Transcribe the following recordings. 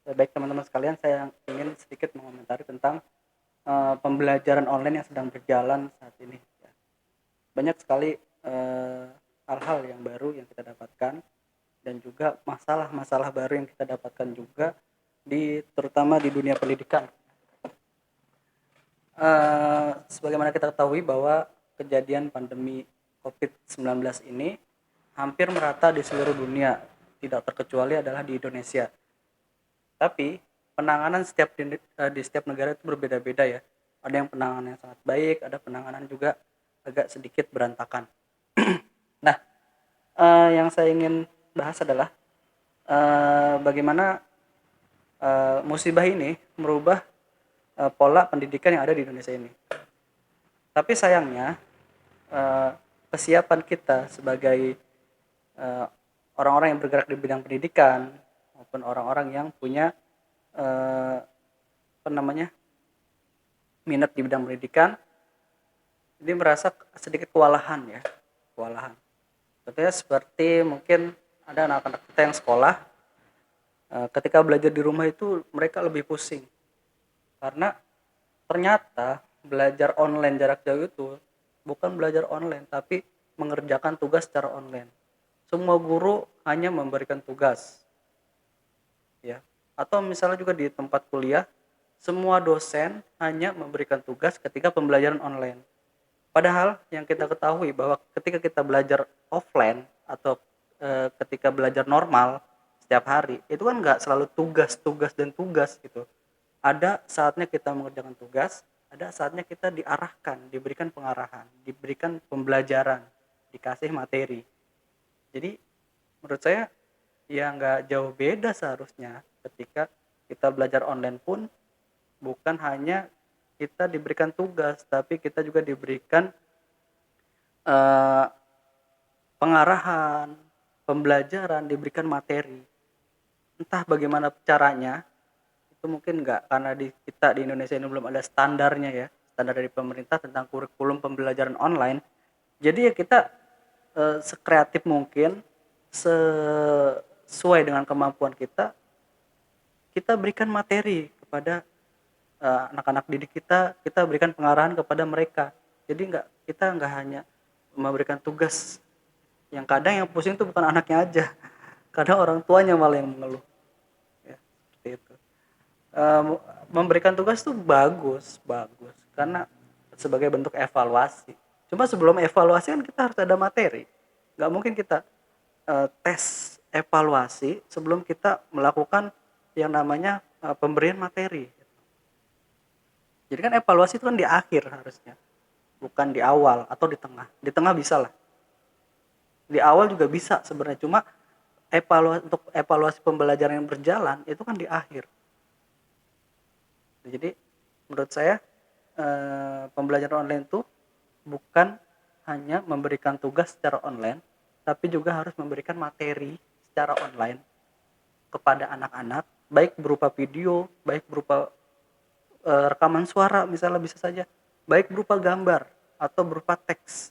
Baik teman-teman sekalian, saya ingin sedikit mengomentari tentang, pembelajaran online yang sedang berjalan saat ini ya. Banyak sekali, hal-hal yang baru yang kita dapatkan dan juga masalah-masalah baru yang kita dapatkan juga terutama di dunia pendidikan. Sebagaimana kita ketahui bahwa kejadian pandemi COVID-19 ini hampir merata di seluruh dunia, tidak terkecuali adalah di Indonesia. Tapi penanganan di setiap negara itu berbeda-beda ya. Ada yang penanganan yang sangat baik, ada penanganan juga agak sedikit berantakan. Nah, yang saya ingin bahas adalah bagaimana musibah ini merubah pola pendidikan yang ada di Indonesia ini. Tapi sayangnya eh, kesiapan kita sebagai eh, orang-orang yang bergerak di bidang pendidikan maupun orang-orang yang punya eh, apa namanya minat di bidang pendidikan ini merasa sedikit kewalahan. Contohnya seperti mungkin ada anak-anak kita yang sekolah, ketika belajar di rumah itu mereka lebih pusing karena ternyata belajar online jarak jauh itu bukan belajar online tapi mengerjakan tugas secara online. Semua guru hanya memberikan tugas, ya. Atau misalnya juga di tempat kuliah, semua dosen hanya memberikan tugas ketika pembelajaran online. Padahal yang kita ketahui bahwa ketika kita belajar offline atau ketika belajar normal setiap hari, itu kan nggak selalu tugas, tugas dan tugas gitu. Ada saatnya kita mengerjakan tugas, ada saatnya kita diarahkan, diberikan pengarahan, diberikan pembelajaran, dikasih materi. Jadi menurut saya ya nggak jauh beda seharusnya ketika kita belajar online pun bukan hanya kita diberikan tugas, tapi kita juga diberikan eh, pengarahan, pembelajaran, diberikan materi. Entah bagaimana caranya, itu mungkin nggak karena kita di Indonesia ini belum ada standarnya ya, standar dari pemerintah tentang kurikulum pembelajaran online. Jadi ya kita sekreatif mungkin, sesuai dengan kemampuan kita, kita berikan materi kepada anak-anak didik kita berikan pengarahan kepada mereka. Jadi kita nggak hanya memberikan tugas, yang kadang yang pusing itu bukan anaknya aja, kadang orang tuanya malah yang mengeluh. Ya, seperti itu. Eh, Memberikan tugas itu bagus, bagus, karena sebagai bentuk evaluasi. Cuma sebelum evaluasi kan kita harus ada materi. Nggak mungkin kita tes evaluasi sebelum kita melakukan yang namanya pemberian materi. Jadi kan evaluasi itu kan di akhir harusnya, bukan di awal atau di tengah. Di tengah bisa lah. Di awal juga bisa sebenarnya, cuma untuk evaluasi pembelajaran yang berjalan itu kan di akhir. Jadi menurut saya pembelajaran online itu bukan hanya memberikan tugas secara online, tapi juga harus memberikan materi secara online kepada anak-anak, baik berupa video, baik berupa rekaman suara misalnya bisa saja, baik berupa gambar atau berupa teks.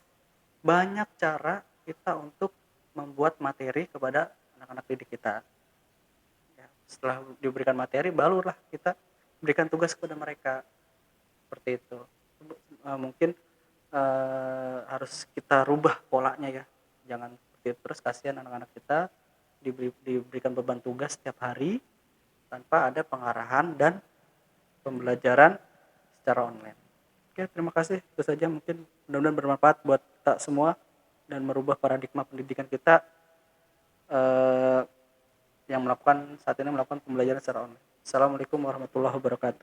Banyak cara kita untuk membuat materi kepada anak-anak didik kita. Ya, setelah diberikan materi, barulah kita berikan tugas kepada mereka. Seperti itu. Mungkin harus kita rubah polanya ya. Jangan seperti itu terus, kasihan anak-anak kita diberikan beban tugas setiap hari tanpa ada pengarahan dan pembelajaran secara online. Oke, terima kasih. Itu saja, mungkin mudah-mudahan bermanfaat buat kita semua dan merubah paradigma pendidikan kita yang saat ini melakukan pembelajaran secara online. Assalamualaikum warahmatullahi wabarakatuh.